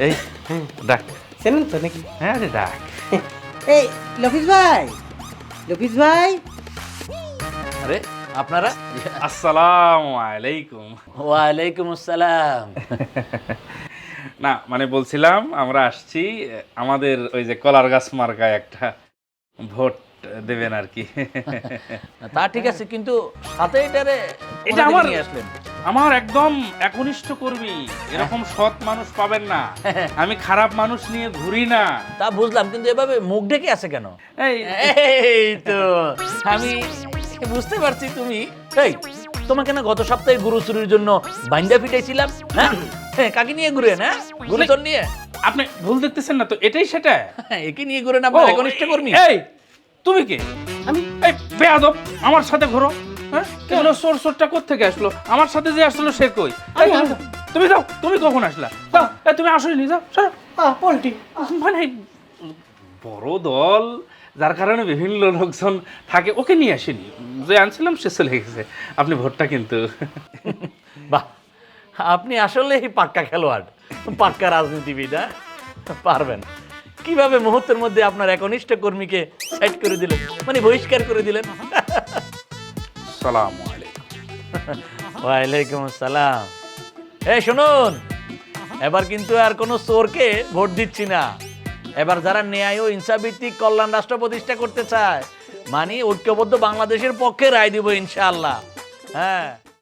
এই ডাক। চেনেন তো নাকি? হ্যাঁ রে ডাক। এই লফিস ভাই, লফিস ভাই। আরে আপনারা? আসসালামু আলাইকুম। ওয়ালাইকুম আসসালাম। না মানে বলছিলাম আমরা আসছি আমাদের ওই যে কলার গাছ মার্কায় একটা ভোট দেবেন আর কি। তা ঠিক আছে, কিন্তু সাথে এটারে এটা কোথা থেকে আমার নিয়ে আসলেন? আমার একদম একনিষ্ঠ কর্মী, এরকম সৎ মানুষ পাবেন না। আমি খারাপ মানুষ নিয়ে ঘুরি না। তা বুঝলাম, কিন্তু এভাবে মুখ ঢেকে আছে কেন? এই এই তো আমি বুঝতে পারছি তুমি। এই তোমাকে না গত সপ্তাহে গরু চুরির জন্য বাইন্দা ফিটাইছিলাম, হ্যাঁ? কাকে নিয়ে ঘুরেন, হ্যাঁ? গরু চোর নিয়ে? আপনি ভুল দেখতেছেন না তো, এটাই সেটা। একে নিয়ে ঘুরেন আপনার ও, একনিষ্ঠ কর্মী? এই তুমি কে? আমি এই বেয়াদব, আমার সাথে ঘোরো। হ্যাঁ এগুলো চোরটা কোত্থেকে আসলো? আমার সাথে যে আসলো সে কই? এই, তুমি যাও, তুমি কখন আসলা? যাও, এই, তুমি আসোনি, যাও সরো। পোল্ট্রি। মানে বড় দল, যার কারণে বিভিন্ন লোকজন থাকে, ওকে নিয়ে আসেনি। যে আনছিলাম সে চলে গেছে। আপনি ভোটটা কিন্তু বাহ, আপনি আসলে পাক্কা খেলোয়াড়, পাক্কা রাজনীতিবিদ, হ্যাঁ? পারবেন কিভাবে মুহূর্তের মধ্যে আপনার একনিষ্ঠ কর্মীকে সাইড করে দিলেন, মানে বহিষ্কার করে দিলেন। সালাম আলাইকুম। ওয়ালাইকুম আসসালাম। এই শুনুন, এবার কিন্তু আর কোনো চোরকে ভোট দিচ্ছি না। এবার যারা ন্যায় ও ইনসাফ ভিত্তিক কল্যাণ রাষ্ট্র প্রতিষ্ঠা করতে চায়, মানে ঐক্যবদ্ধ বাংলাদেশের পক্ষে রায় দিব ইনশাআল্লাহ। হ্যাঁ।